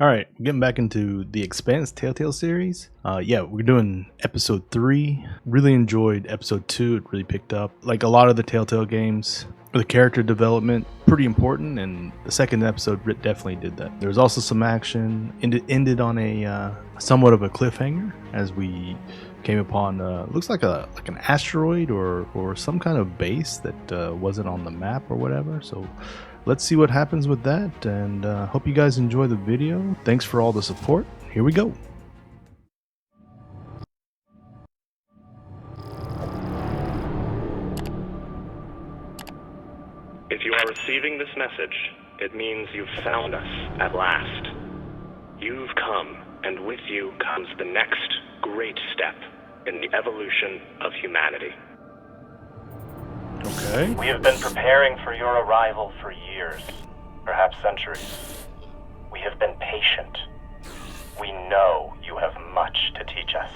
All right, getting back into the Expanse Telltale series. Yeah, we're doing episode 3. Really enjoyed episode 2. It really picked up. Like a lot of the Telltale games, the character development pretty important, and the second episode definitely did that. There was also some action. Ended on a somewhat of a cliffhanger as we came upon looks like an asteroid or some kind of base that wasn't on the map or whatever. So let's see what happens with that, and hope you guys enjoy the video. Thanks for all the support. Here we go. If you are receiving this message, it means you've found us at last. You've come, and with you comes the next great step in the evolution of humanity. Okay. We have been preparing for your arrival for years, perhaps centuries. We have been patient. We know you have much to teach us.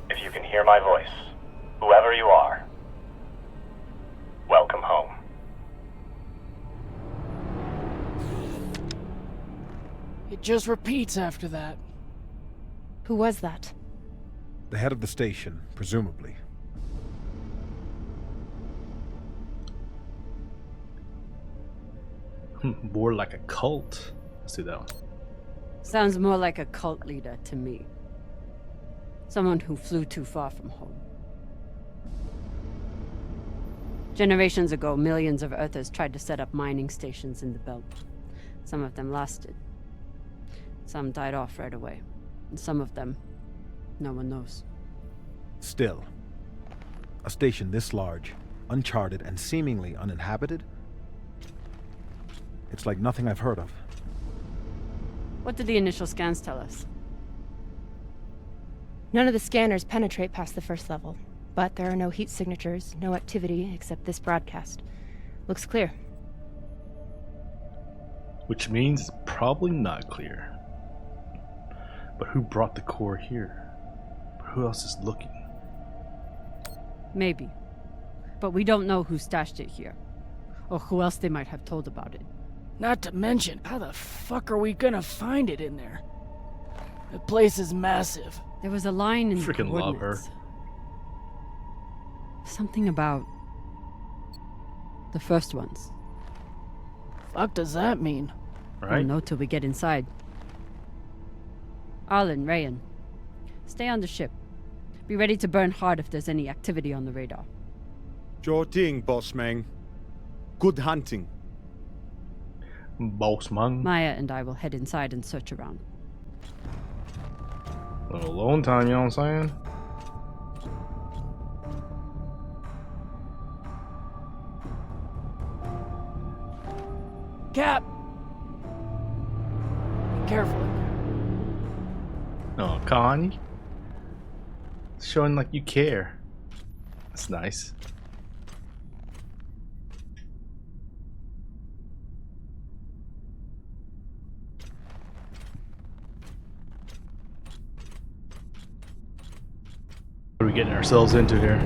If you can hear my voice, whoever you are, welcome home. It just repeats after that. Who was that? The head of the station, presumably. More like a cult. Let's do that one. Sounds more like a cult leader to me. Someone who flew too far from home. Generations ago, millions of Earthers tried to set up mining stations in the belt. Some of them lasted. Some died off right away. And some of them, no one knows. Still, a station this large, uncharted, and seemingly uninhabited? It's like nothing I've heard of. What did the initial scans tell us? None of the scanners penetrate past the first level, but there are no heat signatures, no activity except this broadcast. Looks clear. Which means it's probably not clear. But who brought the core here? Who else is looking? Maybe. But we don't know who stashed it here. Or who else they might have told about it. Not to mention, how the fuck are we gonna find it in there? The place is massive. There was a line in the Freaking love her. coordinates. Something about the first ones. Fuck does that mean? We'll Right? know till we get inside. Arlen, Rayan, stay on the ship. Be ready to burn hard if there's any activity on the radar. Sure thing, boss man. Good hunting. Boss man. Maya and I will head inside and search around. A long time, you know what I'm saying? Cap! Be careful in there. Oh, Connie. Showing like you care. That's nice. What are we getting ourselves into here?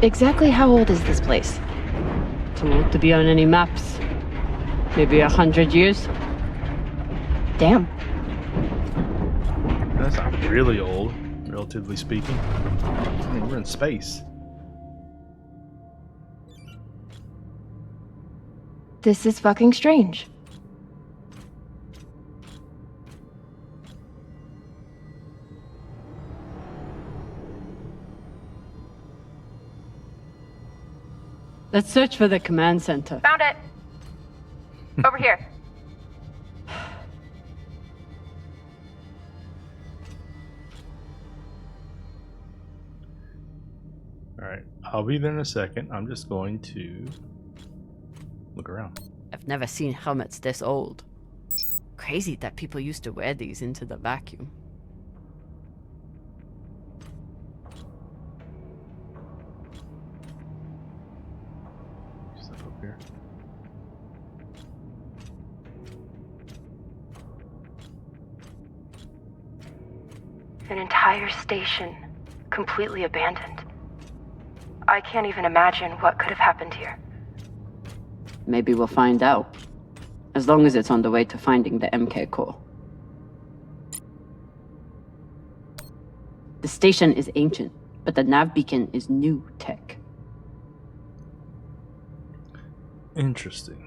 Exactly how old is this place? Too old to be on any maps. Maybe 100 years? Damn. That's not really old, relatively speaking. I mean, we're in space. This is fucking strange. Let's search for the command center. Found it. Over here. Alright, I'll be there in a second. I'm just going to Look around. I've never seen helmets this old. Crazy that people used to wear these into the vacuum. Stuff up here. An entire station, completely abandoned. I can't even imagine what could have happened here. Maybe we'll find out. As long as it's on the way to finding the MK core. The station is ancient, but the nav beacon is new tech. Interesting.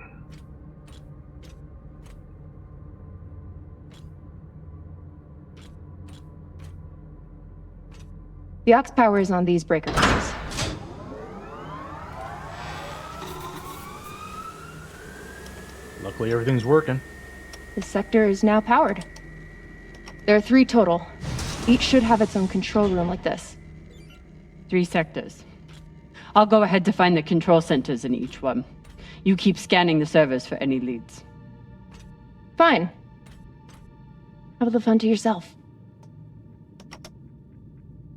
The aux power is on these breaker coils. Luckily, everything's working. The sector is now powered. There are 3 total. Each should have its own control room like this. 3 sectors. I'll go ahead to find the control centers in each one. You keep scanning the servers for any leads. Fine. Have the fun to yourself.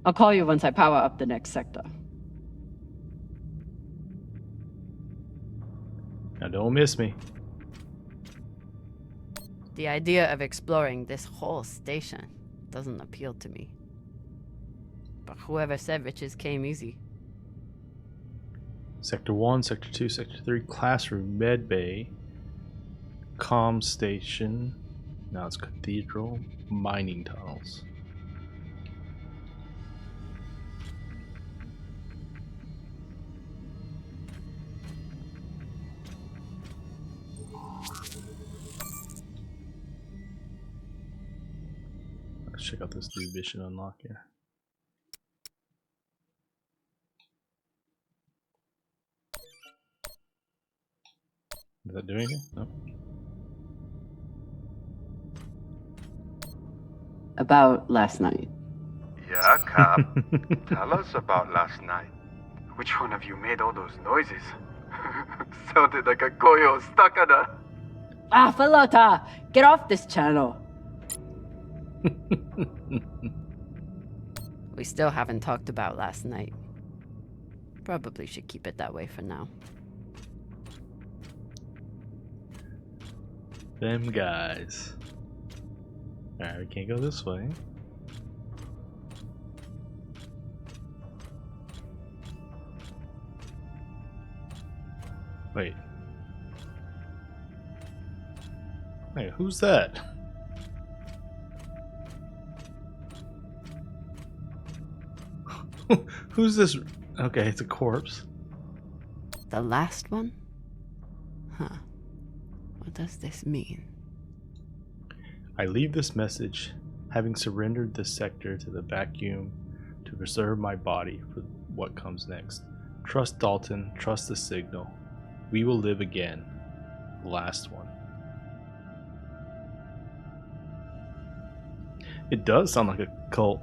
I'll call you once I power up the next sector. Now don't miss me. The idea of exploring this whole station doesn't appeal to me. But whoever said riches came easy. Sector 1, Sector 2, Sector 3, classroom, med bay, comm station. Now it's cathedral, mining tunnels. Let's check out this new mission unlock here. Does that do anything? No. About last night. Yeah, Cap. Tell us about last night. Which one of you made all those noises? Sounded like a koyo stuck on a... Ah, Falota! Get off this channel! We still haven't talked about last night. Probably should keep it that way for now. Them guys. Alright, we can't go this way. Wait. Hey, who's that? Who's this? Okay, it's a corpse. The last one? Huh. What does this mean? I leave this message, having surrendered this sector to the vacuum to preserve my body for what comes next. Trust Dalton, trust the signal. We will live again. The last one. It does sound like a cult.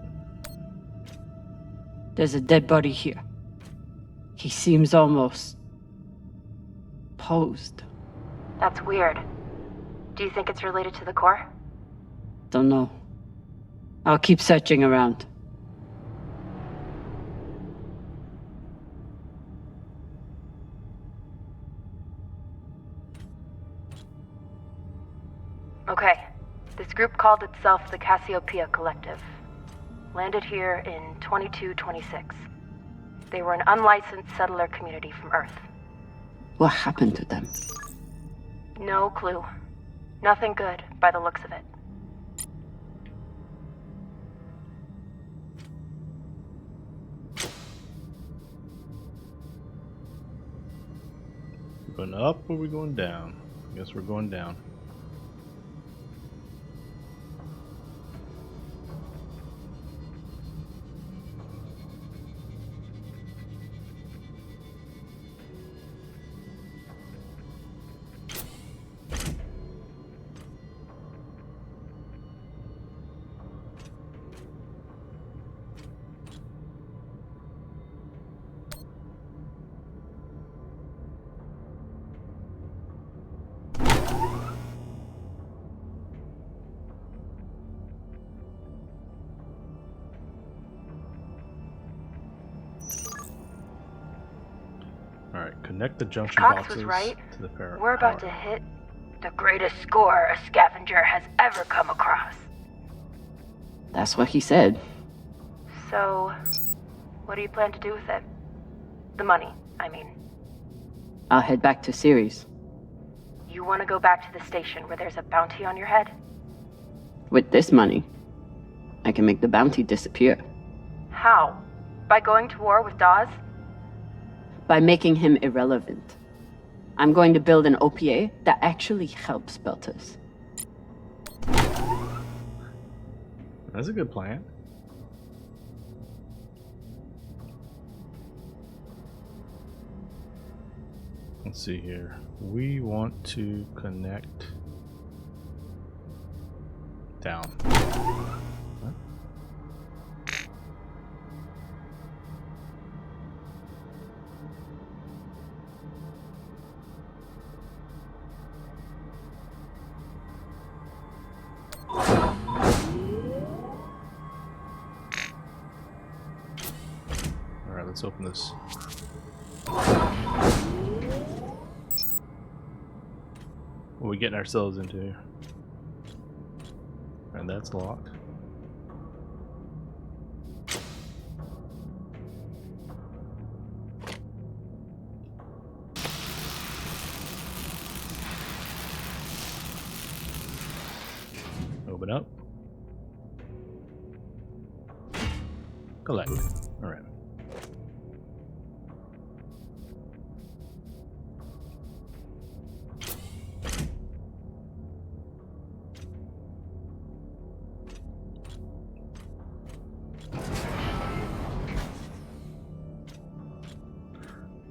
There's a dead body here. He seems almost... posed. That's weird. Do you think it's related to the core? Don't know. I'll keep searching around. Okay. This group called itself the Cassiopeia Collective. Landed here in 2226. They were an unlicensed settler community from Earth. What happened to them? No clue. Nothing good, by the looks of it. We're going up or we're going down? I guess we're going down. Connect the junction Cox boxes was right. to the power. We're about to hit the greatest score a scavenger has ever come across. That's what he said. So, what do you plan to do with it? The money, I mean. I'll head back to Ceres. You want to go back to the station where there's a bounty on your head? With this money, I can make the bounty disappear. How? By going to war with Dawes? By making him irrelevant. I'm going to build an OPA that actually helps Belters. That's a good plan. Let's see here. We want to connect down. Huh? All right, let's open this. What are we getting ourselves into here? And that's locked. Open up. Collect. All right.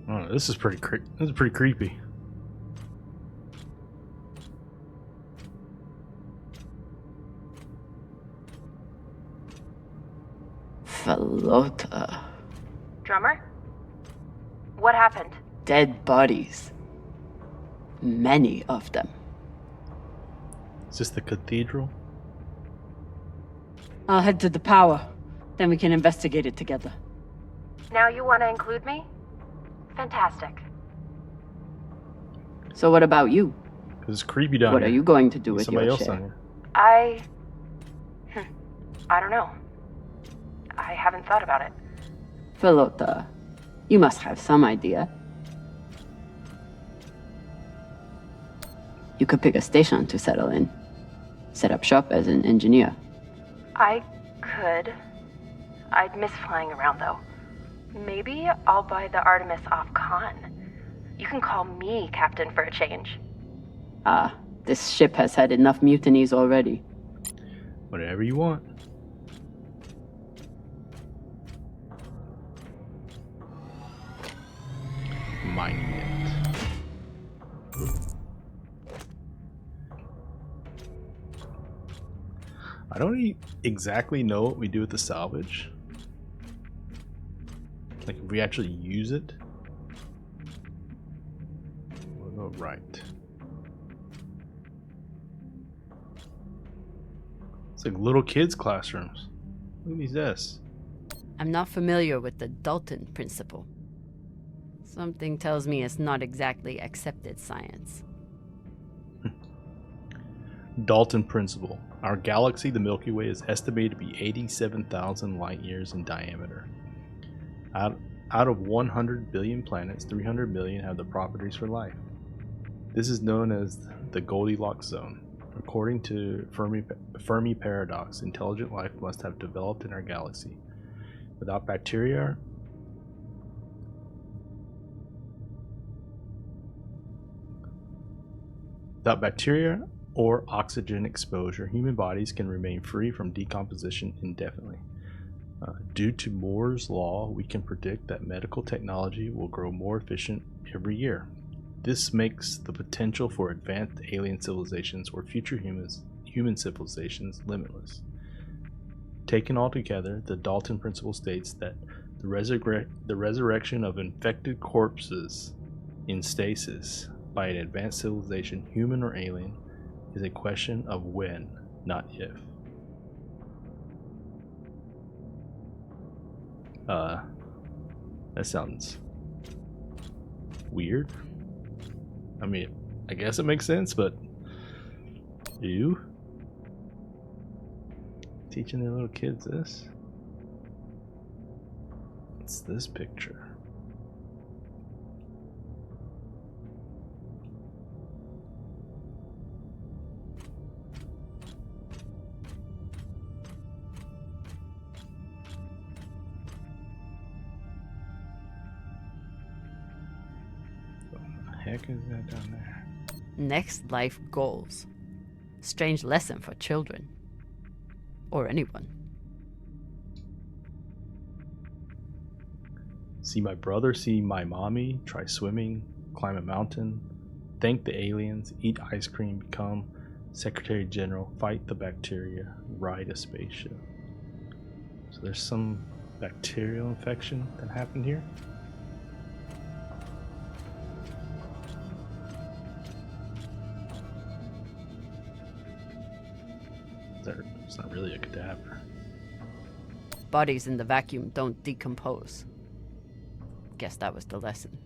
Oh, this is pretty creepy. Falota. Drummer? What happened? Dead bodies. Many of them. Is this the cathedral? I'll head to the power. Then we can investigate it together. Now you want to include me? Fantastic. So what about you? Because it's creepy down What here. are you going to do with Somebody your else share? down here. I don't know. I haven't thought about it. Falota, you must have some idea. You could pick a station to settle in. Set up shop as an engineer. I could. I'd miss flying around, though. Maybe I'll buy the Artemis off Khan. You can call me Captain for a change. Ah, this ship has had enough mutinies already. Whatever you want. Mining it. I don't exactly know what we do with the salvage. Like if we actually use it. We'll go right. It's like little kids' classrooms. Look at these desks. I'm not familiar with the Dalton principle. Something tells me it's not exactly accepted science. Dalton principle. Our galaxy, the Milky Way, is estimated to be 87,000 light years in diameter. Out of 100 billion planets, 300 million have the properties for life. This is known as the Goldilocks zone. According to Fermi paradox, intelligent life must have developed in our galaxy. Without bacteria or oxygen exposure, human bodies can remain free from decomposition indefinitely. Due to Moore's law, we can predict that medical technology will grow more efficient every year. This makes the potential for advanced alien civilizations or future human civilizations limitless. Taken all together, the Dalton principle states that the resurrection of infected corpses in stasis by an advanced civilization, human or alien, is a question of when, not if. That sounds weird. I mean, I guess it makes sense, but ew. Teaching the little kids this? What's this picture? What the heck is that down there? Next life goals. Strange lesson for children. Or anyone. See my brother, see my mommy, try swimming, climb a mountain, thank the aliens, eat ice cream, become Secretary General, fight the bacteria, ride a spaceship. So there's some bacterial infection that happened here. It's not really a cadaver. Bodies in the vacuum don't decompose. Guess that was the lesson.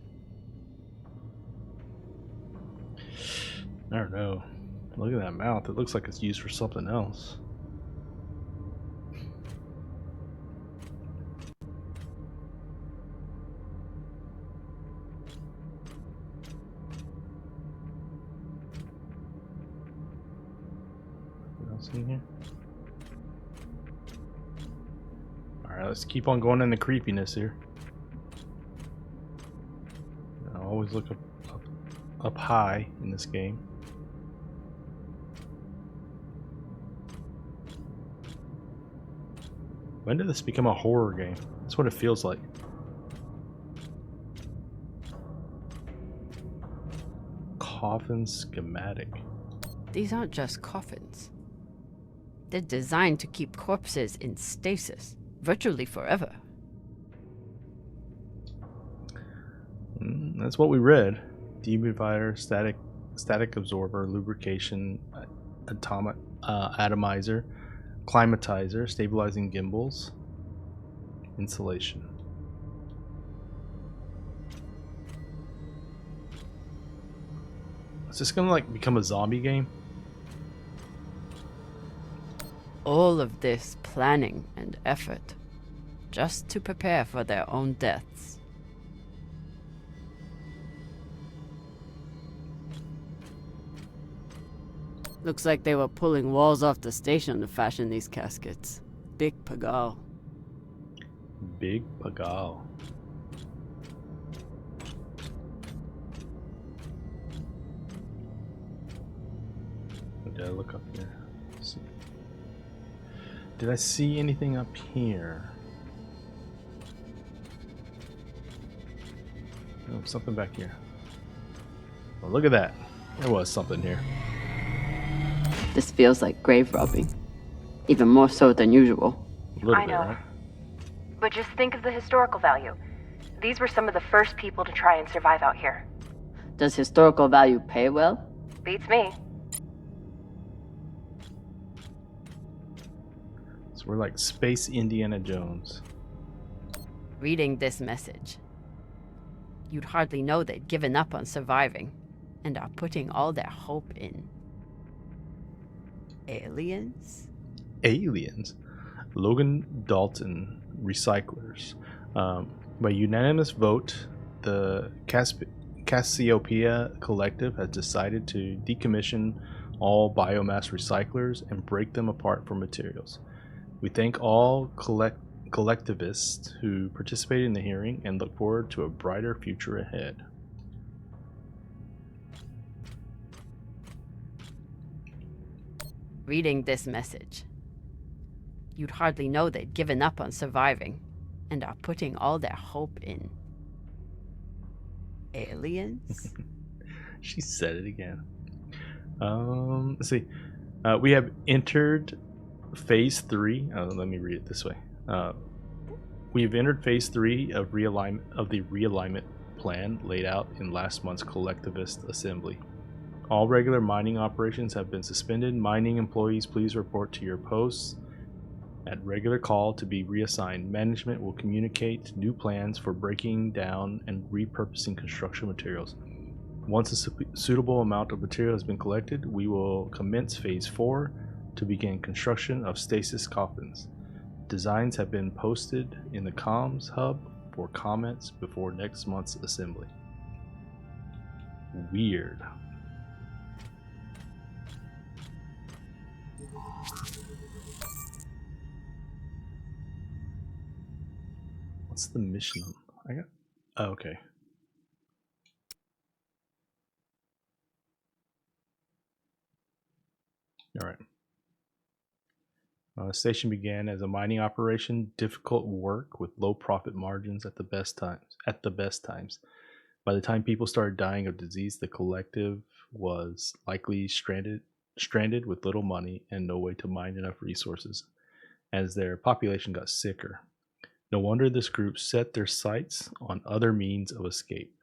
I don't know. Look at that mouth. It looks like it's used for something else. What else in here? Alright, let's keep on going in the creepiness here. I always look up high in this game. When did this become a horror game? That's what it feels like. Coffin schematic. These aren't just coffins. They're designed to keep corpses in stasis, virtually forever. That's what we read. Dehumidifier, static absorber, lubrication, atomizer, climatizer, stabilizing gimbals, insulation. Is this gonna like become a zombie game? All of this planning and effort, just to prepare for their own deaths. Looks like they were pulling walls off the station to fashion these caskets. Big pagal. Big pagal. Did I look up here? Let's see. Did I see anything up here? Oh, something back here. Well, look at that. There was something here. This feels like grave robbing. Even more so than usual. A little I bit, know. right? But just think of the historical value. These were some of the first people to try and survive out here. Does historical value pay well? Beats me. So we're like Space Indiana Jones. Reading this message, you'd hardly know they'd given up on surviving and are putting all their hope in aliens? Aliens. Logan Dalton, recyclers. By unanimous vote, the Cassiopeia Collective has decided to decommission all biomass recyclers and break them apart for materials. We thank all collectivists who participated in the hearing and look forward to a brighter future ahead. Reading this message, you'd hardly know they'd given up on surviving and are putting all their hope in aliens? She said it again. Let's see. We have entered phase 3. Let me read it this way. We have entered phase 3 of the realignment plan laid out in last month's collectivist assembly. All regular mining operations have been suspended. Mining employees, please report to your posts At regular call to be reassigned, management will communicate new plans for breaking down and repurposing construction materials. Once a suitable amount of material has been collected, we will commence Phase 4 to begin construction of stasis coffins. Designs have been posted in the comms hub for comments before next month's assembly. Weird. What's the mission? I got. Oh, okay. All right. Station began as a mining operation, difficult work with low profit margins at the best times. By the time people started dying of disease, the collective was likely stranded with little money and no way to mine enough resources as their population got sicker. No wonder this group set their sights on other means of escape.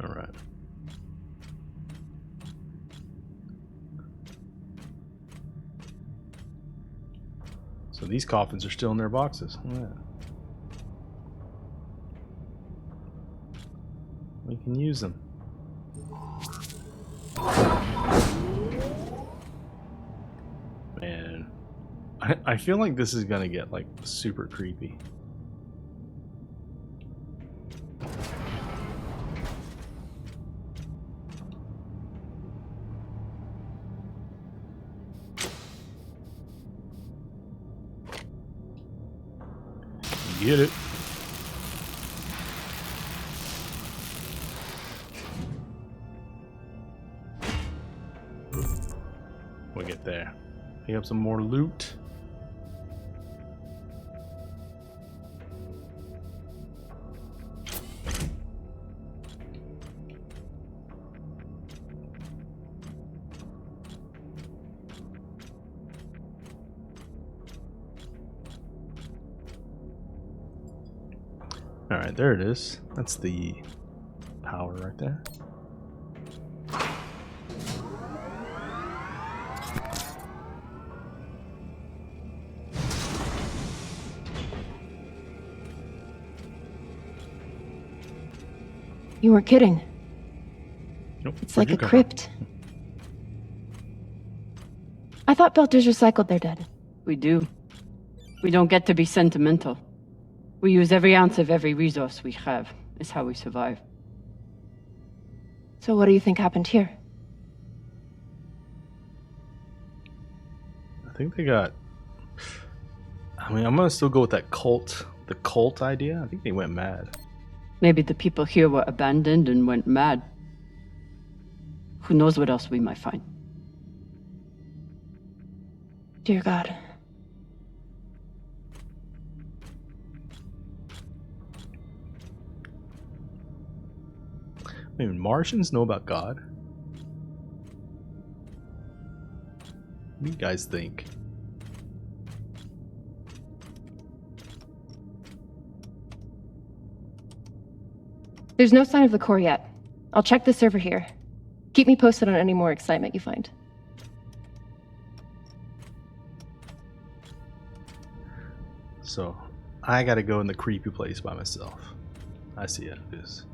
All right. So these coffins are still in their boxes. Yeah. We can use them. Man, I feel like this is gonna get like super creepy. Get it. We'll get there. Pick up some more loot. Alright, there it is. That's the power right there. You weren't kidding. Nope. It's like a crypt. I thought Belters recycled their dead. We do. We don't get to be sentimental. We use every ounce of every resource we have. It's how we survive. So what do you think happened here? I think they got... I mean, I'm gonna still go with that cult. The cult idea. I think they went mad. Maybe the people here were abandoned and went mad. Who knows what else we might find? Dear God. I mean, Martians know about God. What do you guys think? There's no sign of the core yet. I'll check the server here. Keep me posted on any more excitement you find. So, I gotta go in the creepy place by myself. I see how it is.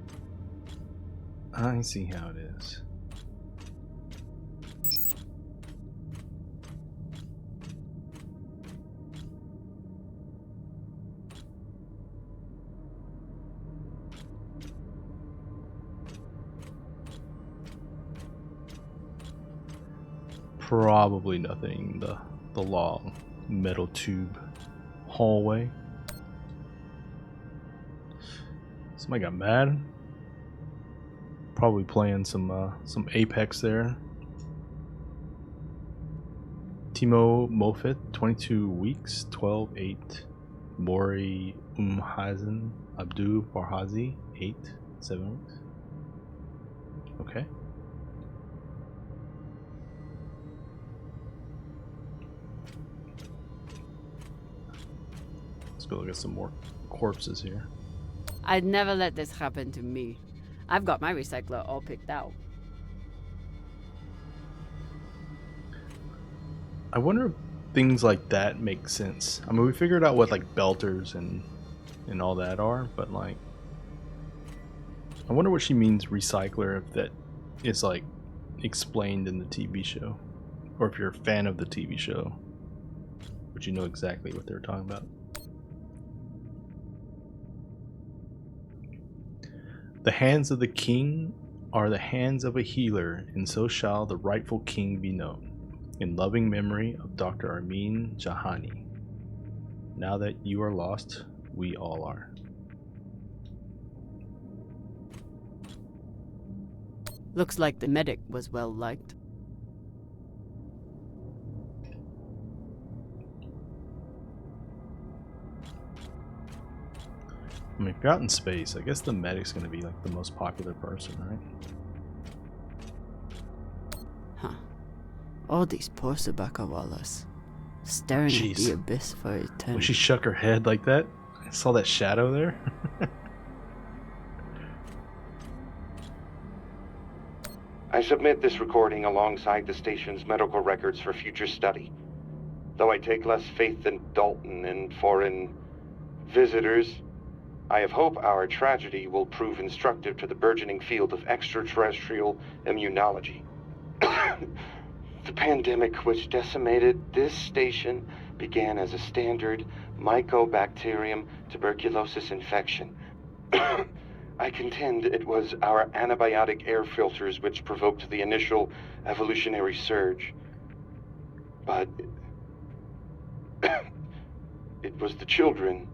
I see how it is. Probably nothing. The long metal tube hallway. Somebody got mad. Probably playing some Apex there. Timo Mofet, 22 weeks, 12-8. Mori Umhazen Abdu Farhazi, 8-7 weeks. Okay. Let's go look at some more corpses here. I'd never let this happen to me. I've got my recycler all picked out. I wonder if things like that make sense. I mean, we figured out what like belters and all that are, but like, I wonder what she means recycler, if that is like explained in the TV show, or if you're a fan of the TV show, would you know exactly what they're talking about. The hands of the king are the hands of a healer, and so shall the rightful king be known. In loving memory of Dr. Armin Jahani. Now that you are lost, we all are. Looks like the medic was well liked. I mean, if you're out in space, I guess the medic's gonna be like the most popular person, right? Huh. All these poor Sabakawalas, staring at the abyss for eternity. When she shook her head like that, I saw that shadow there. I submit this recording alongside the station's medical records for future study. Though I take less faith than Dalton and foreign visitors, I have hope our tragedy will prove instructive to the burgeoning field of extraterrestrial immunology. The pandemic which decimated this station began as a standard Mycobacterium tuberculosis infection. I contend it was our antibiotic air filters which provoked the initial evolutionary surge. But it was the children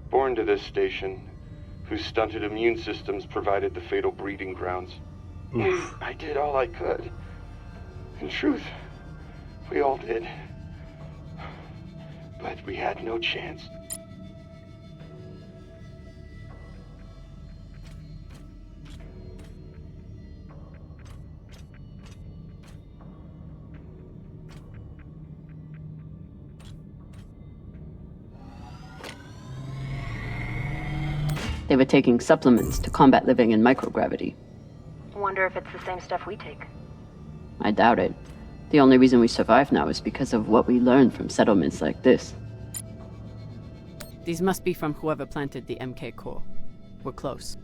born to this station whose stunted immune systems provided the fatal breeding grounds. Oof. I did all I could. In truth, we all did. But we had no chance. They were taking supplements to combat living in microgravity. Wonder if it's the same stuff we take. I doubt it. The only reason we survive now is because of what we learned from settlements like this. These must be from whoever planted the MK core. We're close.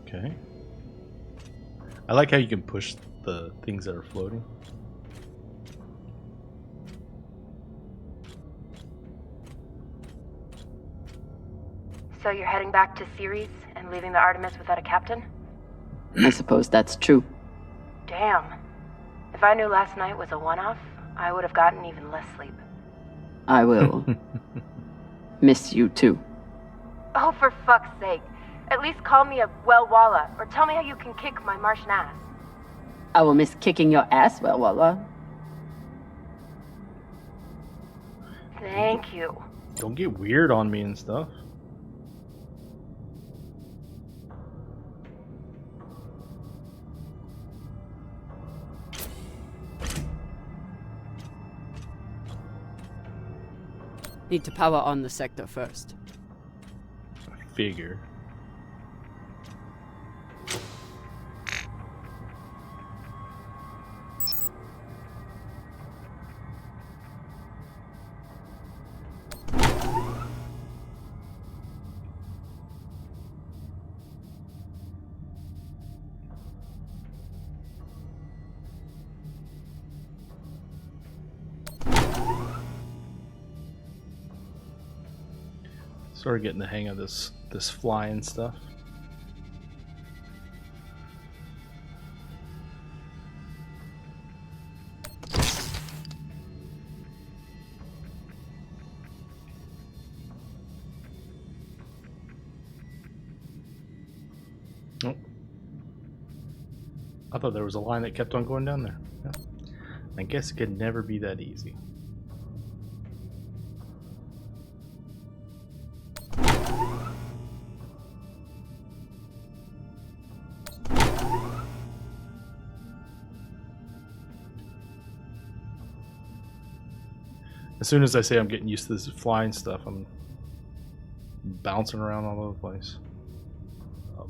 Okay. I like how you can push the things that are floating. So you're heading back to Ceres and leaving the Artemis without a captain? I suppose that's true. Damn. If I knew last night was a one-off, I would have gotten even less sleep. I will miss you too. Oh, for fuck's sake. At least call me a well-walla, or tell me how you can kick my Martian ass. I will miss kicking your ass, well, Walla. Thank you. Don't get weird on me and stuff. Need to power on the sector first. Figure. Sort of getting the hang of this flying stuff. Oh. I thought there was a line that kept on going down there. Yeah. I guess it could never be that easy. As soon as I say I'm getting used to this flying stuff, I'm bouncing around all over the place. Up.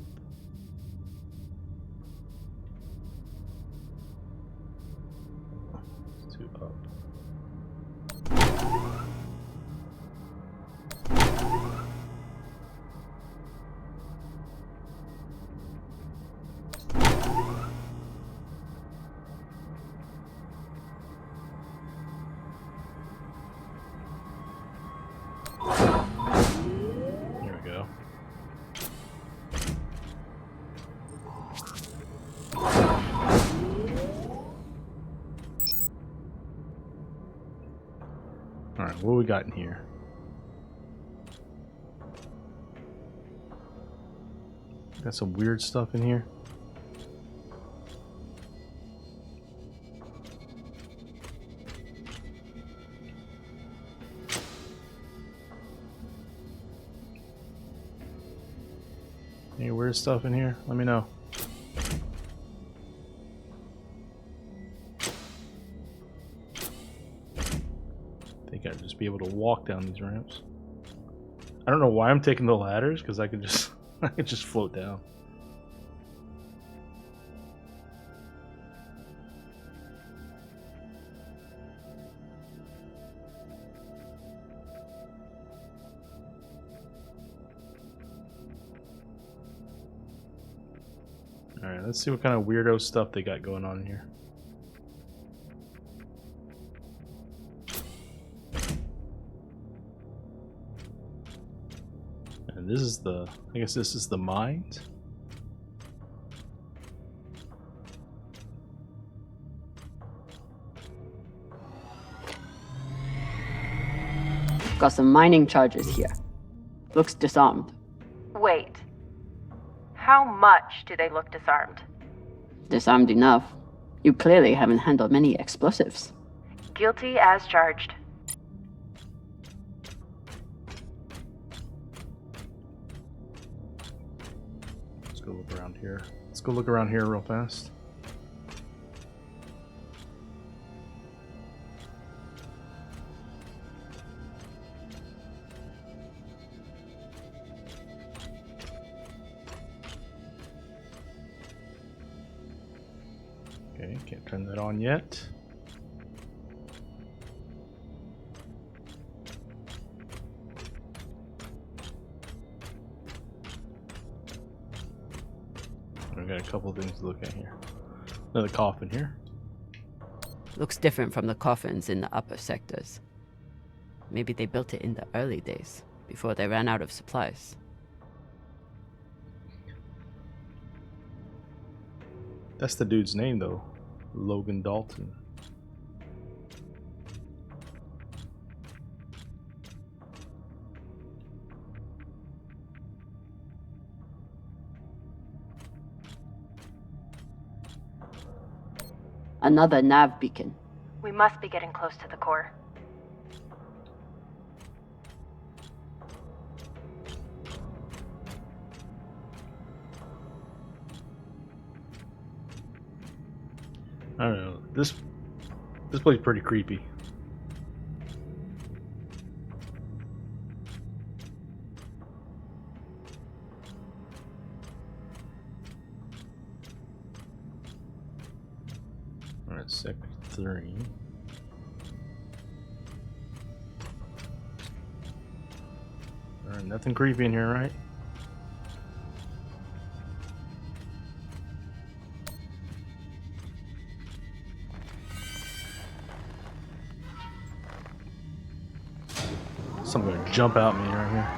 what we got in here? Got some weird stuff in here. Any weird stuff in here? Let me know. I think I'd just be able to walk down these ramps. I don't know why I'm taking the ladders, because I could just I could just float down. Alright, let's see what kind of weirdo stuff they got going on in here. And this is the, I guess this is the mines? Got some mining charges here. Looks disarmed. Wait. How much do they look disarmed? Disarmed enough. You clearly haven't handled many explosives. Guilty as charged. Let's go look around here. Let's go look around here real fast. Okay, can't turn that on yet. We've got a couple of things to look at here. Another coffin here. Looks different from the coffins in the upper sectors. Maybe they built it in the early days, before they ran out of supplies. That's the dude's name though. Logan Dalton. Another nav beacon. We must be getting close to the core. I don't know. This place is pretty creepy. Alright, sector 3. Alright, nothing creepy in here, right? Something gonna jump out at me right here.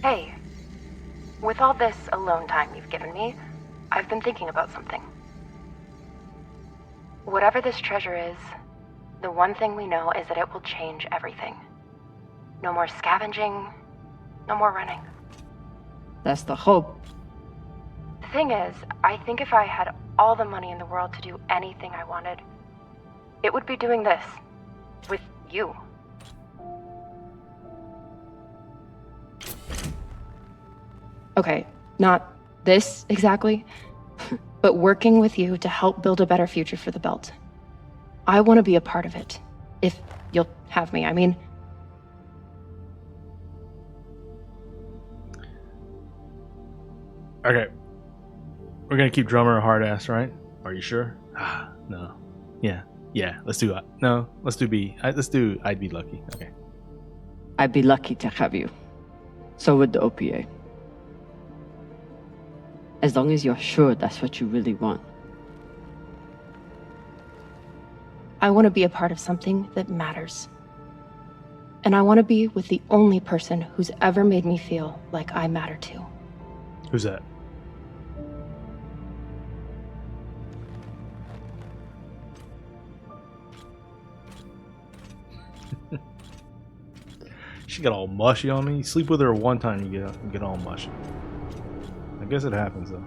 Hey, with all this alone time you've given me, I've been thinking about something. Whatever this treasure is, the one thing we know is that it will change everything. No more scavenging, no more running. That's the hope. The thing is, I think if I had all the money in the world to do anything I wanted, it would be doing this. With you. Okay, not this exactly, but working with you to help build a better future for the Belt. I want to be a part of it. If you'll have me, I mean. Okay. We're gonna keep drummer a hard ass, right? Are you sure? No. Yeah. Yeah. Let's do no. Let's do B. Let's do I'd be lucky. Okay. I'd be lucky to have you. So would the OPA. As long as you're sure that's what you really want. I want to be a part of something that matters. And I want to be with the only person who's ever made me feel like I matter too. Who's that? She got all mushy on me. You sleep with her one time, you get all mushy. I guess it happens though.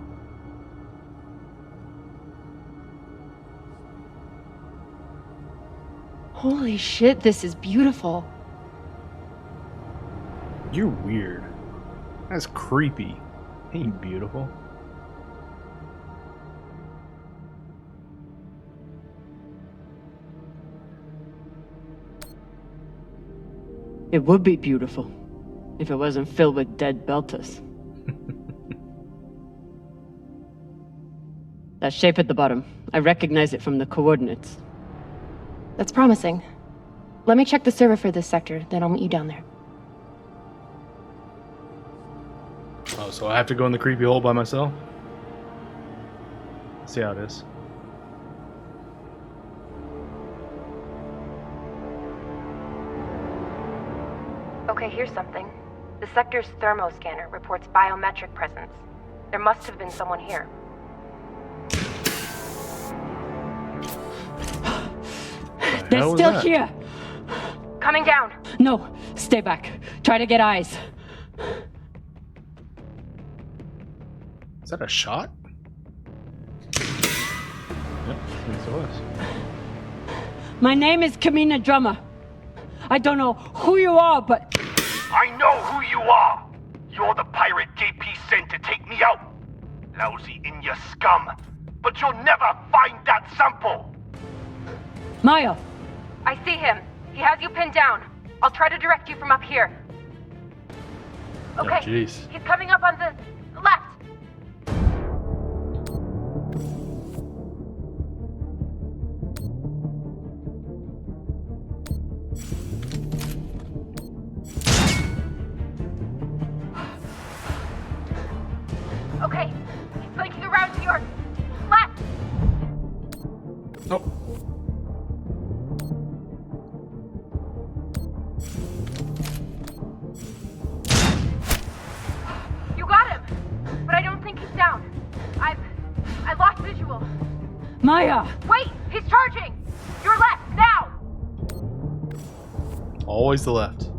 Holy shit, this is beautiful. You're weird. That's creepy. Ain't beautiful. It would be beautiful if it wasn't filled with dead belters. That shape at the bottom, I recognize it from the coordinates. That's promising. Let me check the server for this sector, then I'll meet you down there. Oh, so I have to go in the creepy hole by myself? Let's see how it is. Okay, here's something. The sector's thermoscanner reports biometric presence. There must have been someone here. They're still here! Coming down! No, stay back. Try to get eyes. Is that a shot? Yep, I think so was. My name is Kamina Drummer. I don't know who you are, but... I know who you are! You're the pirate JP sent to take me out! Lousy in your scum! But you'll never find that sample! Maya! I see him. He has you pinned down. I'll try to direct you from up here. Okay, Oh, jeez. he's coming up on the left. Okay, he's flanking around to your left. Nope. You got him, but I don't think he's down. I lost visual. Maya! Wait, he's charging. Your left now. Always the left.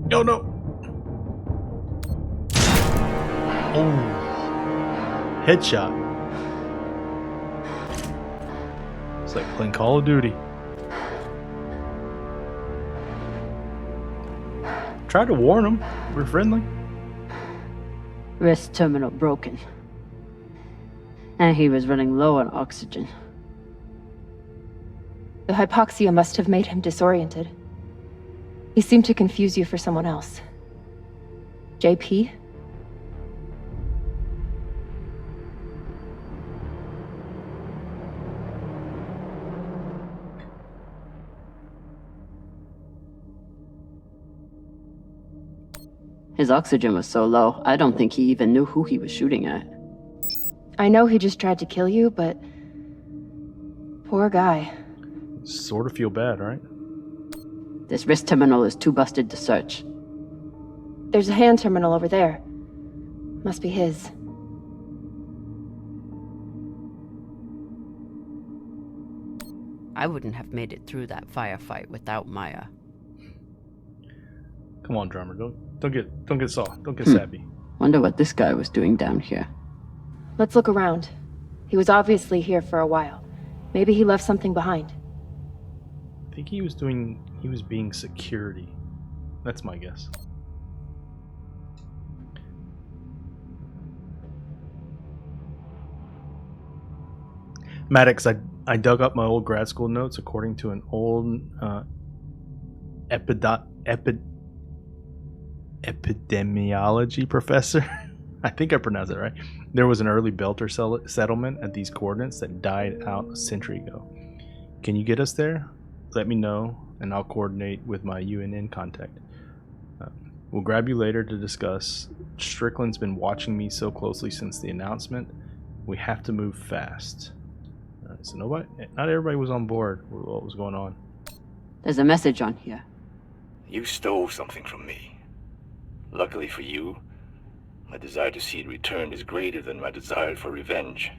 No, no. Oh. Headshot. It's like playing Call of Duty. Tried to warn him. We're friendly. Wrist terminal broken. And he was running low on oxygen. The hypoxia must have made him disoriented. He seemed to confuse you for someone else. JP? His oxygen was so low, I don't think he even knew who he was shooting at. I know he just tried to kill you, but... poor guy. Sort of feel bad, right? This wrist terminal is too busted to search. There's a hand terminal over there. Must be his. I wouldn't have made it through that firefight without Maya. Come on, drummer. Don't get soft. Don't get sappy. Wonder what this guy was doing down here. Let's look around. He was obviously here for a while. Maybe he left something behind. I think he was being security. That's my guess. Maddox, I dug up my old grad school notes. According to an old epidemiology professor, I think I pronounced it right, there was an early Belter settlement at these coordinates that died out a century ago. Can you get us there? Let me know, and I'll coordinate with my UNN contact. We'll grab you later to discuss. Strickland's been watching me so closely since the announcement. We have to move fast. So not everybody was on board with what was going on. There's a message on here. You stole something from me. Luckily for you, my desire to see it returned is greater than my desire for revenge.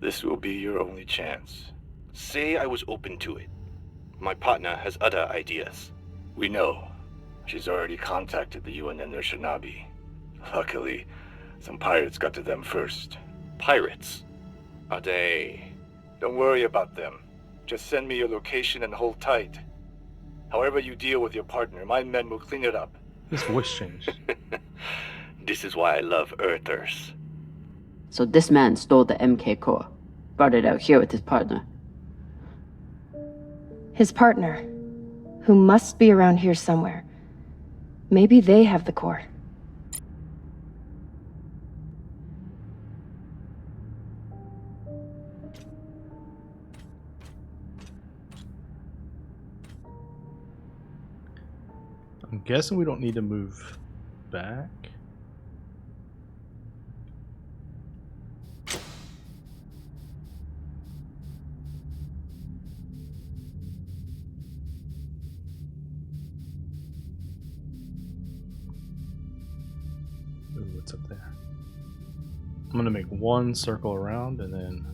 This will be your only chance. Say I was open to it. My partner has other ideas. We know. She's already contacted the UN and their shinabi. Luckily, some pirates got to them first. Pirates? Are they? Don't worry about them. Just send me your location and hold tight. However you deal with your partner, my men will clean it up. His voice changed. This is why I love Earthers. So this man stole the MK core, brought it out here with his partner. His partner, who must be around here somewhere. Maybe they have the core. I'm guessing we don't need to move back. Ooh, what's up there? I'm gonna make one circle around and then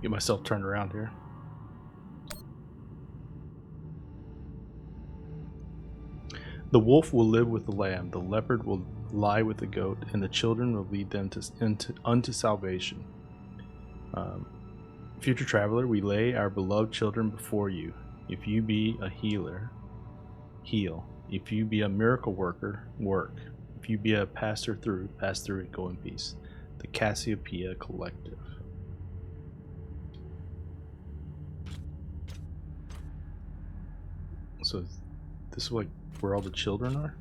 get myself turned around here. The wolf will live with the lamb, the leopard will lie with the goat, and the children will lead them unto salvation. Future traveler, we lay our beloved children before you. If you be a healer, heal. If you be a miracle worker, work. If you be a passer through, pass through and go in peace. The Cassiopeia Collective. So this is like where all the children are?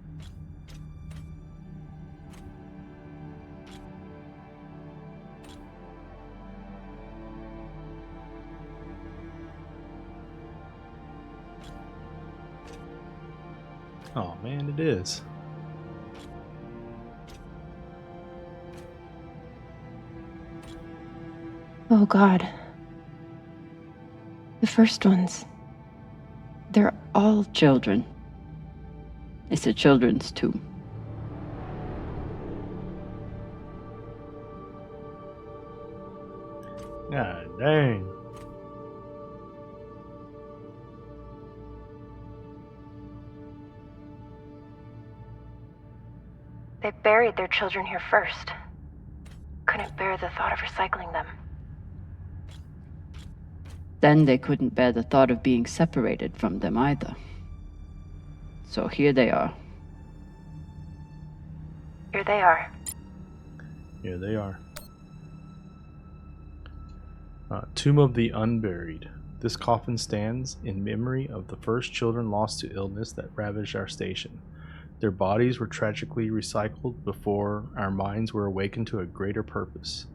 Oh man, it is. Oh God. The first ones. They're all Children. It's a children's tomb. God dang. They buried their children here first. Couldn't bear the thought of recycling them. Then they couldn't bear the thought of being separated from them either. So here they are. Here they are. Here they are. Tomb of the Unburied. This coffin stands in memory of the first children lost to illness that ravaged our station. Their bodies were tragically recycled before our minds were awakened to a greater purpose.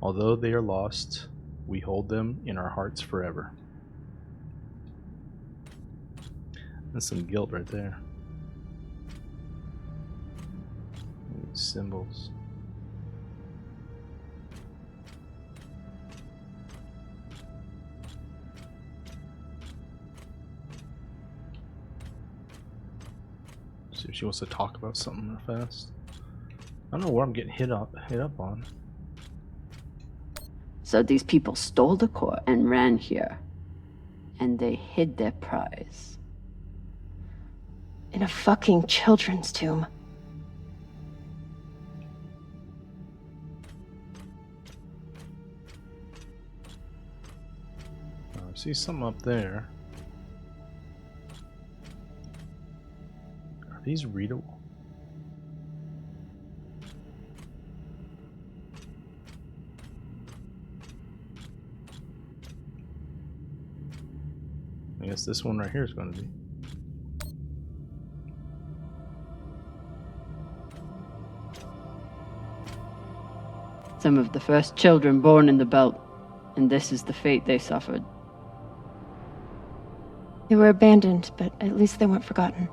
Although they are lost, we hold them in our hearts forever. That's some guilt right there. These symbols. See if she wants to talk about something real fast. I don't know where I'm getting hit up on. So these people stole the core and ran here. And they hid their prize. In a fucking children's tomb. I see something up there. Are these readable? I guess this one right here is going to be. Some of the first children born in the belt, and this is the fate they suffered. They were abandoned, but at least they weren't forgotten.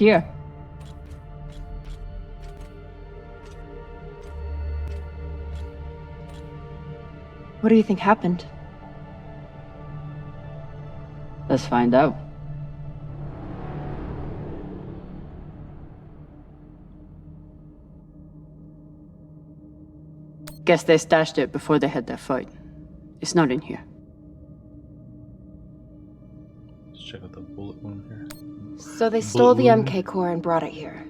Here. What do you think happened? Let's find out. Guess they stashed it before they had their fight. It's not in here. Let's check out the bullet one here. So they stole the MK core and brought it here.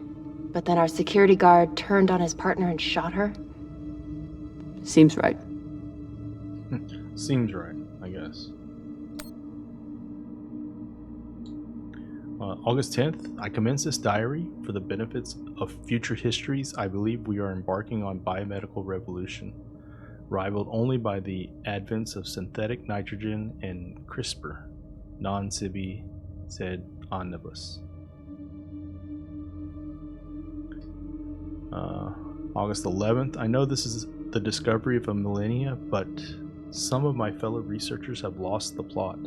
But then our security guard turned on his partner and shot her? Seems right. Seems right, I guess. August 10th, I commence this diary for the benefits of future histories. I believe we are embarking on biomedical revolution, rivaled only by the advents of synthetic nitrogen and CRISPR. Non sibi sed omnibus. August 11th, I know this is the discovery of a millennia, but some of my fellow researchers have lost the plot.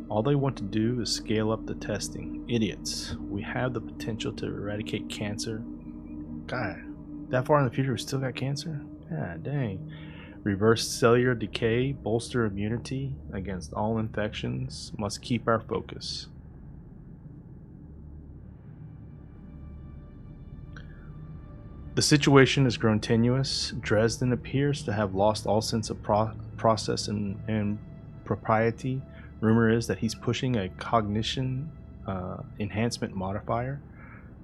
All they want to do is scale up the testing. Idiots. We have the potential to eradicate cancer. God, that far in the future we still got cancer? God dang. Reverse cellular decay, bolster immunity against all infections. Must keep our focus. The situation has grown tenuous. Dresden appears to have lost all sense of process and propriety. Rumor is that he's pushing a cognition enhancement modifier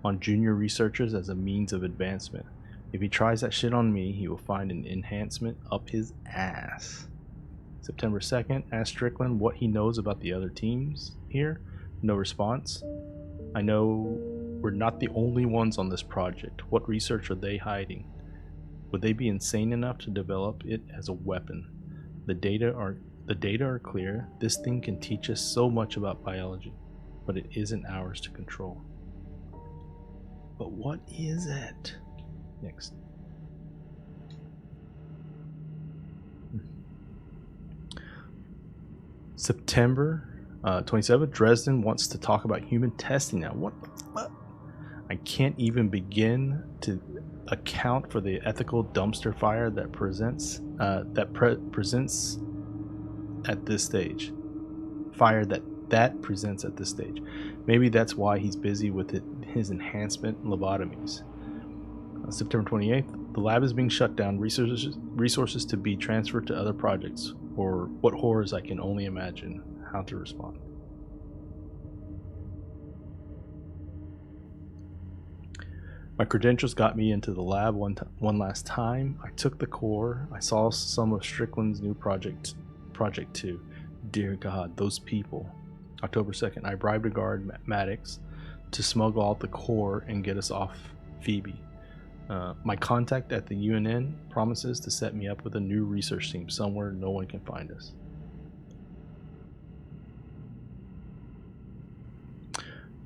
on junior researchers as a means of advancement. If he tries that shit on me, he will find an enhancement up his ass. September 2nd, ask Strickland what he knows about the other teams here. No response. I know we're not the only ones on this project. What research are they hiding? Would they be insane enough to develop it as a weapon? The data are clear. This thing can teach us so much about biology, but it isn't ours to control. But what is it? Next. September 27th, Dresden wants to talk about human testing now. What the fuck? I can't even begin to account for the ethical dumpster fire that presents at this stage. Fire that presents at this stage. Maybe that's why he's busy with his enhancement lobotomies. September 28th, the lab is being shut down. Resources to be transferred to other projects. Or what horrors I can only imagine. How to respond. My credentials got me into the lab one last time. I took the core. I saw some of Strickland's new project 2. Dear God, those people. October 2nd, I bribed a guard, Maddox, to smuggle out the core and get us off Phoebe. My contact at the UNN promises to set me up with a new research team somewhere no one can find us.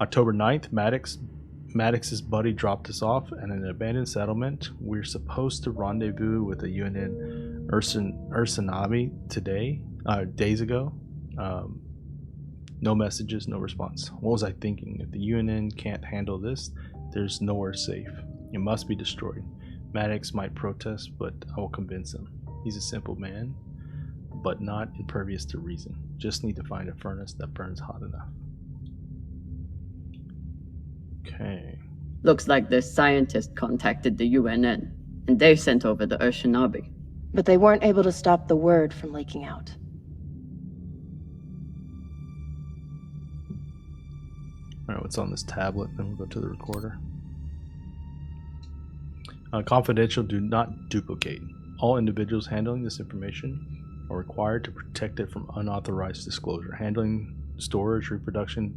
October 9th, Maddox's buddy dropped us off at an abandoned settlement. We're supposed to rendezvous with the UNN Ursanabi days ago. No messages, no response. What was I thinking? If the UNN can't handle this, there's nowhere safe. It must be destroyed. Maddox might protest, but I will convince him. He's a simple man, but not impervious to reason. Just need to find a furnace that burns hot enough. Okay. Looks like this scientist contacted the UNN, and they sent over the Ursanabi. But they weren't able to stop the word from leaking out. Alright, what's on this tablet? Then we'll go to the recorder. Confidential, do not duplicate. All individuals handling this information are required to protect it from unauthorized disclosure. Handling, storage, reproduction,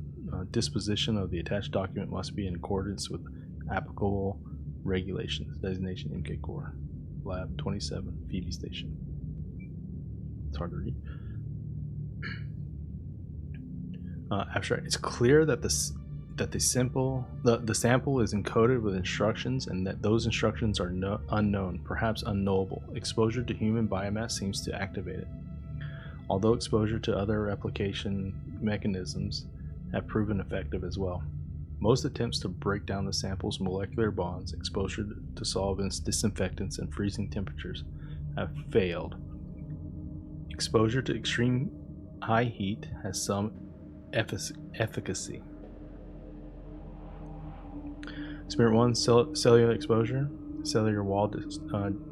disposition of the attached document must be in accordance with applicable regulations. Designation MK Core. Lab 27, Phoebe Station. It's hard to read. Abstract. It's clear that the sample is encoded with instructions, and that those instructions are unknown, perhaps unknowable. Exposure to human biomass seems to activate it, although exposure to other replication mechanisms have proven effective as well. Most attempts to break down the sample's molecular bonds, exposure to solvents, disinfectants, and freezing temperatures have failed. Exposure to extreme high heat has some efficacy. Experiment 1, cellular exposure, cellular wall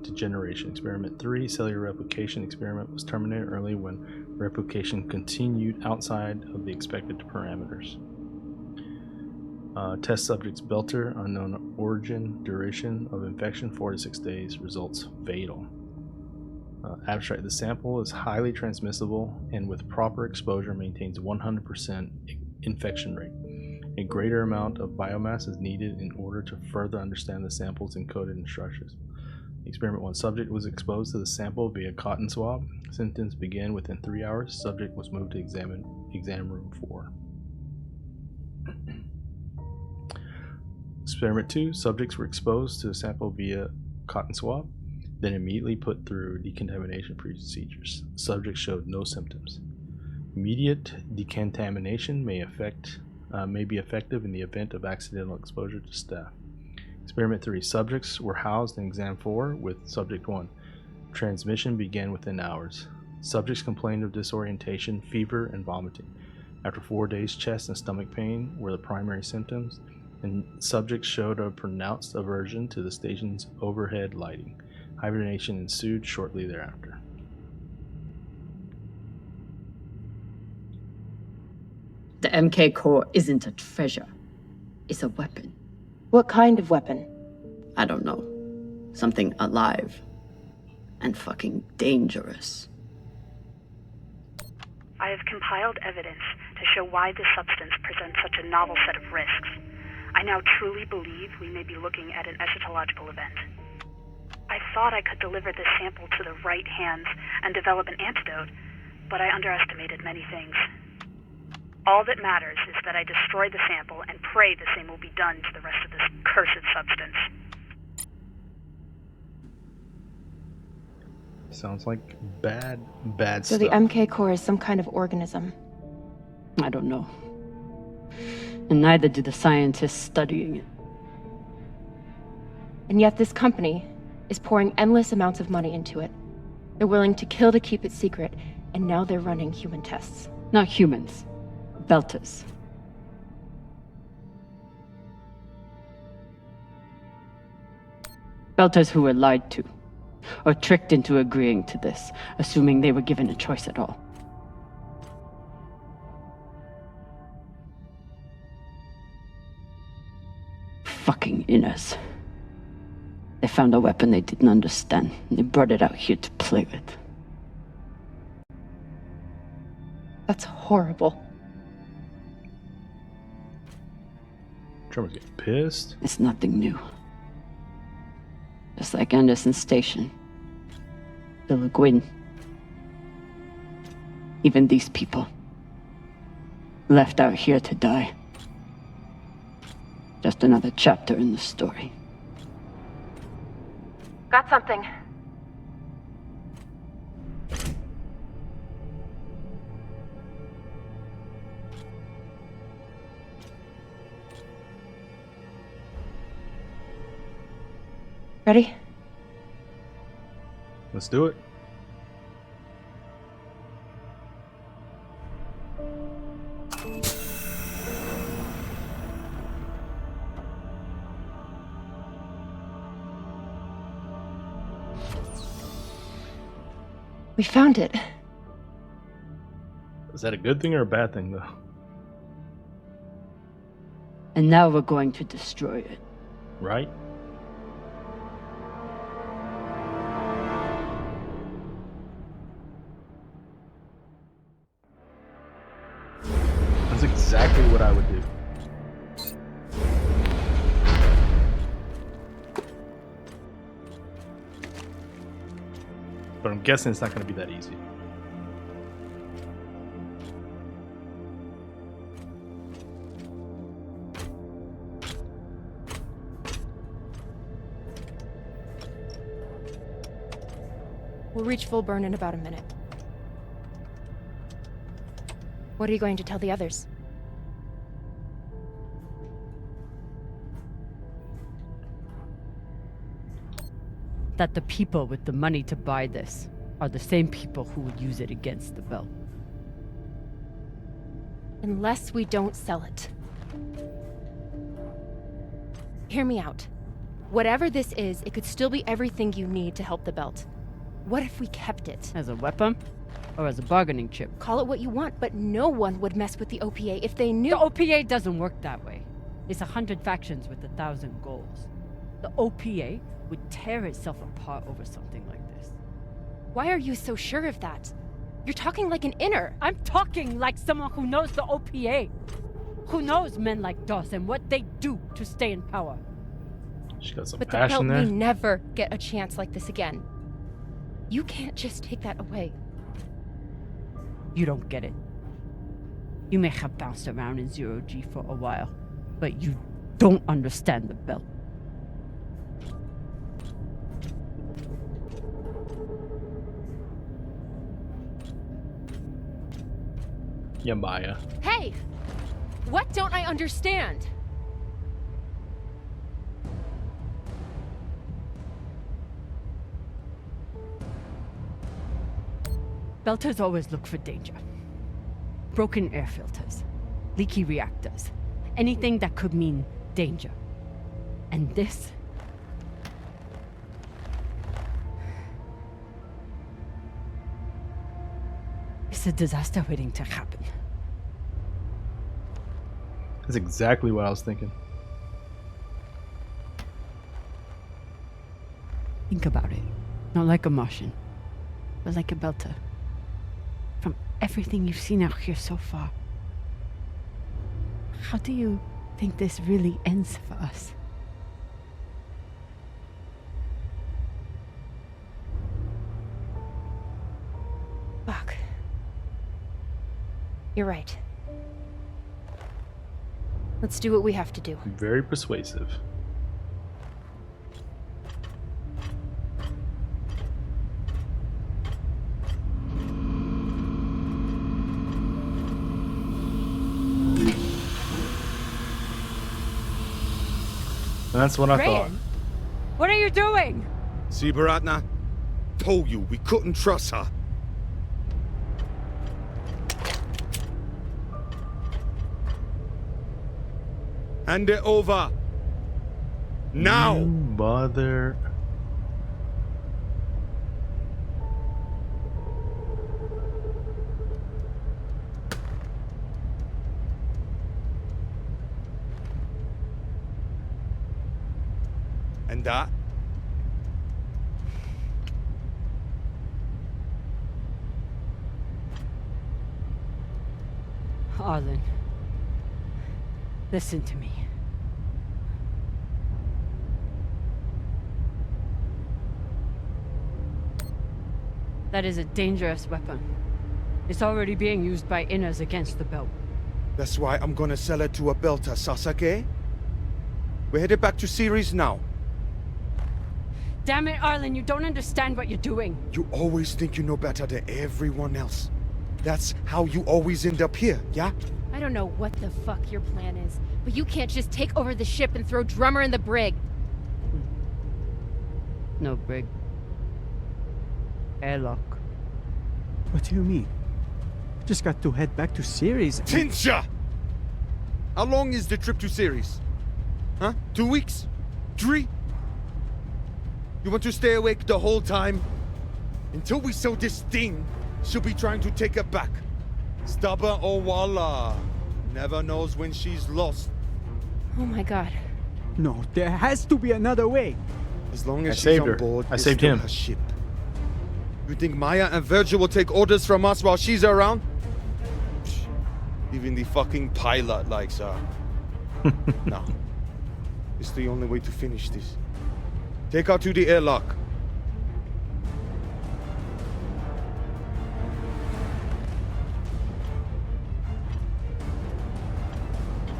degeneration. Experiment 3, cellular replication. Experiment was terminated early when replication continued outside of the expected parameters. Test subjects Belter, unknown origin, duration of infection 4 to 6 days, results fatal. Abstract, the sample is highly transmissible and with proper exposure maintains 100% infection rate. A greater amount of biomass is needed in order to further understand the sample's encoded instructions. Experiment 1, subject was exposed to the sample via cotton swab. Symptoms began within 3 hours. Subject was moved to exam room 4. Experiment 2, subjects were exposed to the sample via cotton swab, then immediately put through decontamination procedures. Subjects showed no symptoms. Immediate decontamination may be effective in the event of accidental exposure to staff. Experiment 3, subjects were housed in exam 4 with subject 1. Transmission began within hours. Subjects complained of disorientation, fever, and vomiting. After 4 days, chest and stomach pain were the primary symptoms, and subjects showed a pronounced aversion to the station's overhead lighting. Hibernation ensued shortly thereafter. The MK core isn't a treasure. It's a weapon. What kind of weapon? I don't know. Something alive. And fucking dangerous. I have compiled evidence to show why this substance presents such a novel set of risks. I now truly believe we may be looking at an eschatological event. I thought I could deliver this sample to the right hands and develop an antidote, but I underestimated many things. All that matters is that I destroy the sample and pray the same will be done to the rest of this cursed substance. Sounds like bad So stuff. the MK core is some kind of organism. I don't know. And neither do the scientists studying it. And yet this company is pouring endless amounts of money into it. They're willing to kill to keep it secret, and now they're running human tests. Not humans. Belters. Belters who were lied to, or tricked into agreeing to this, assuming they were given a choice at all. Fucking inners. They found a weapon they didn't understand, and they brought it out here to play with. That's horrible. Trummer's getting pissed. It's nothing new. Just like Anderson Station. The Le Guin. Even these people. Left out here to die. Just another chapter in the story. Got something. Ready? Let's do it. We found it. Is that a good thing or a bad thing, though? And now we're going to destroy it. Right? That's exactly what I would do. But I'm guessing it's not going to be that easy. We'll reach full burn in about a minute. What are you going to tell the others? that the people with the money to buy this are the same people who would use it against the belt. Unless we don't sell it. Hear me out. Whatever this is, it could still be everything you need to help the belt. What if we kept it? As a weapon? Or as a bargaining chip? Call it what you want, but no one would mess with the OPA if they knew— The OPA doesn't work that way. It's 100 factions with 1,000 goals. The OPA would tear itself apart over something like this. Why are you so sure of that? You're talking like an inner. I'm talking like someone who knows the OPA. Who knows men like Doss and what they do to stay in power. She got some But the passion belt there. may never get a chance like this again. You can't just take that away. You don't get it. You may have bounced around in zero-G for a while, but you don't understand the belt. Yeah, Maya. Hey! What don't I understand? Belters always look for danger. Broken air filters, leaky reactors, anything that could mean danger. And this? It's a disaster waiting to happen. That's exactly what I was thinking. Think about it. Not like a Martian, but like a Belter. From everything you've seen out here so far, how do you think this really ends for us? Fuck. You're right. Let's do what we have to do. Very persuasive. And that's what I thought. What are you doing? See, Baratna? Told you we couldn't trust her. Hand it over. Now! You bother. And that? Arlen, listen to me. That is a dangerous weapon. It's already being used by inners against the belt. That's why I'm gonna sell it to a belter, Sasake. We're headed back to Ceres now. Damn it, Arlen, you don't understand what you're doing. You always think you know better than everyone else. That's how you always end up here, yeah? I don't know what the fuck your plan is, but you can't just take over the ship and throw Drummer in the brig. No brig. Airlock. What do you mean? Just got to head back to Ceres. Tinsha! How long is the trip to Ceres? Huh? 2 weeks? 3? You want to stay awake the whole time? Until we sell this thing, she'll be trying to take it back. Stubborn Owala. Never knows when she's lost. Oh my god. No, there has to be another way. As long as I she's saved on her. board, I it's saved still him. her ship. You think Maya and Virgil will take orders from us while she's around? Psh, even the fucking pilot likes her. No. It's the only way to finish this. Take her to the airlock.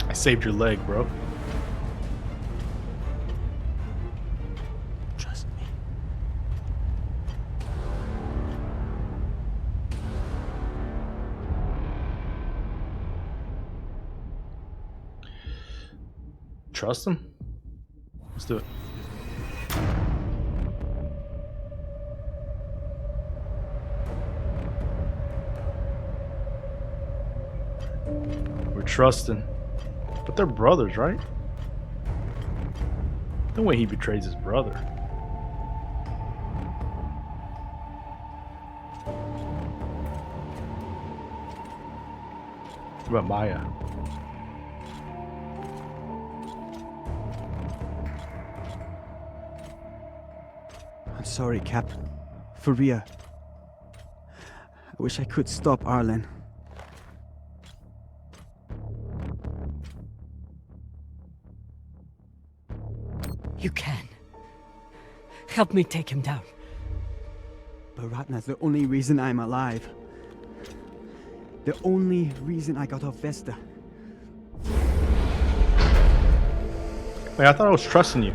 I saved your leg, bro. Trust me. Trust him? Let's do it. trusting. But they're brothers, right? No way he betrays his brother. What about Maya? I'm sorry, Cap. For Rhea. I wish I could stop Arlen. You can. Help me take him down. Baratna's the only reason I'm alive. The only reason I got off Vesta. Wait, I thought I was trusting you.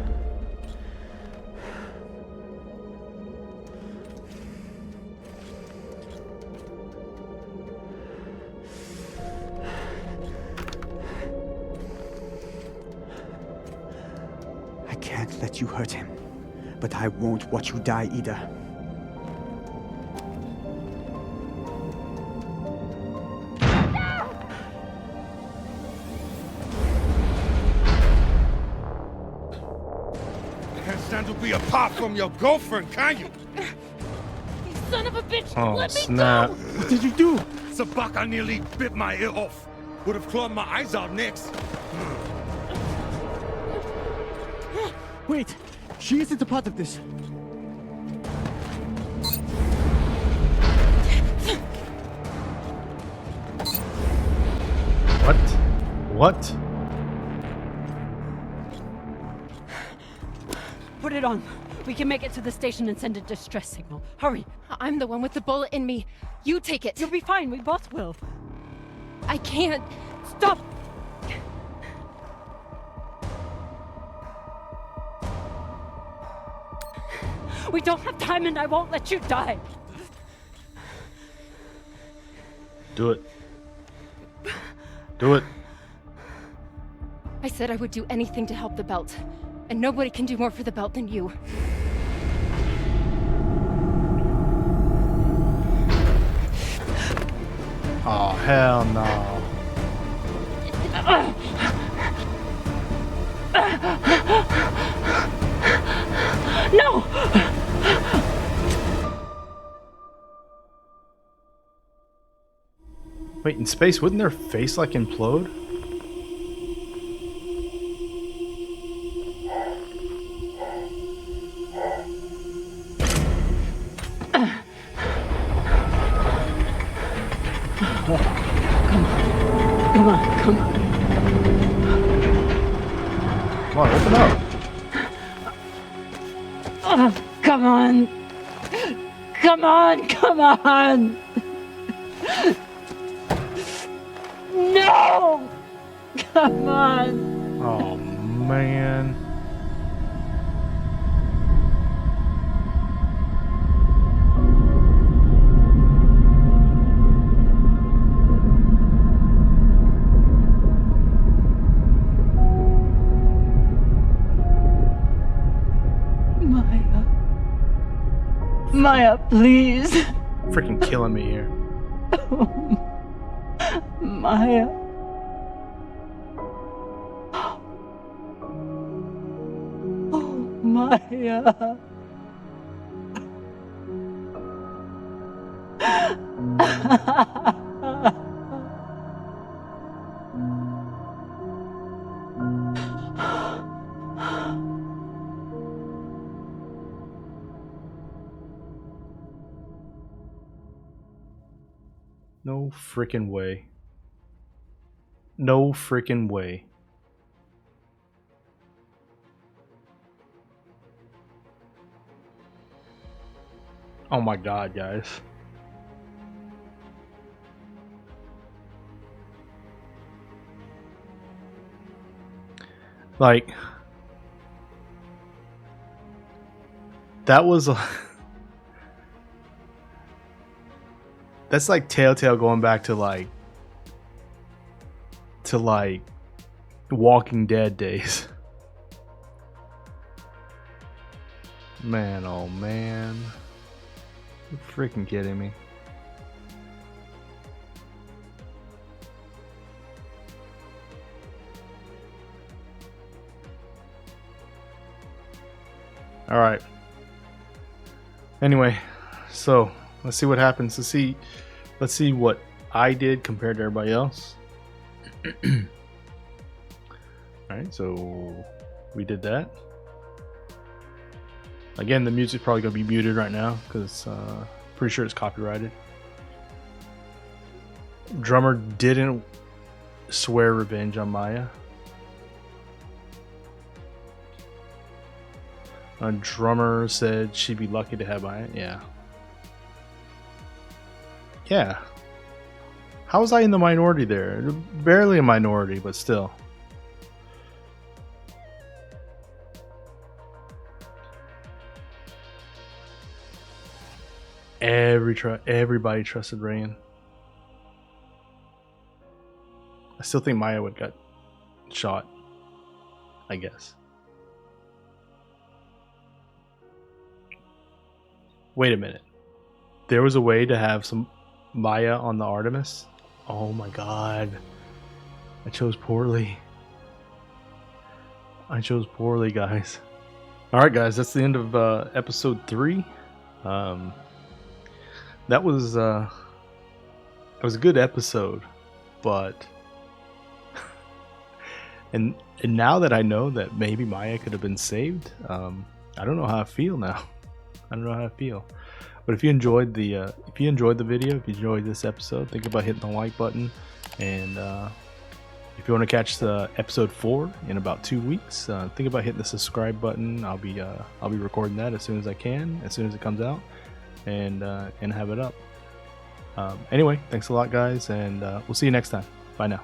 I can't let you hurt him, but I won't watch you die either. Can't stand to be apart from your girlfriend, can you? You son of a bitch! Oh, Let me snap. go! What did you do? Sabaka nearly bit my ear off. Would have clawed my eyes out next. Wait, she isn't a part of this. What? Put it on. We can make it to the station and send a distress signal. Hurry. I'm the one with the bullet in me. You take it. You'll be fine. We both will. I can't. Stop! We don't have time and I won't let you die. Do it. Do it. I said I would do anything to help the belt. And nobody can do more for the belt than you. Oh, hell no. No! Wait, in space, wouldn't their face like implode? Come on. Come on, open up. Come on. No! Come on. Oh, man. Maya, please. Freaking killing me here. Maya. Oh, Maya. No freaking way. No freaking way. Oh my god, guys. Like, that was a that's like Telltale going back to like Walking Dead days. Man, oh man. You're freaking kidding me. All right. Anyway, so let's see what happens. Let's see what I did compared to everybody else. All right, so we did that. Again, the music's probably gonna be muted right now because pretty sure it's copyrighted. Drummer didn't swear revenge on Maya. A drummer said she'd be lucky to have Maya. Yeah. Yeah. How was I in the minority there? Barely a minority, but still. Everybody trusted Rayan. I still think Maya would got shot, I guess. Wait a minute. There was a way to have some Maya on the Artemis? Oh my god. I chose poorly. I chose poorly, guys. Alright guys, that's the end of episode 3. That was a good episode, but and now that I know that maybe Maya could have been saved, I don't know how I feel now. I don't know how I feel. But if you enjoyed the video, if you enjoyed this episode, think about hitting the like button, and if you want to catch the episode 4 in about 2 weeks, think about hitting the subscribe button. I'll be recording that as soon as I can, as soon as it comes out, and have it up. Anyway, thanks a lot, guys, and we'll see you next time. Bye now.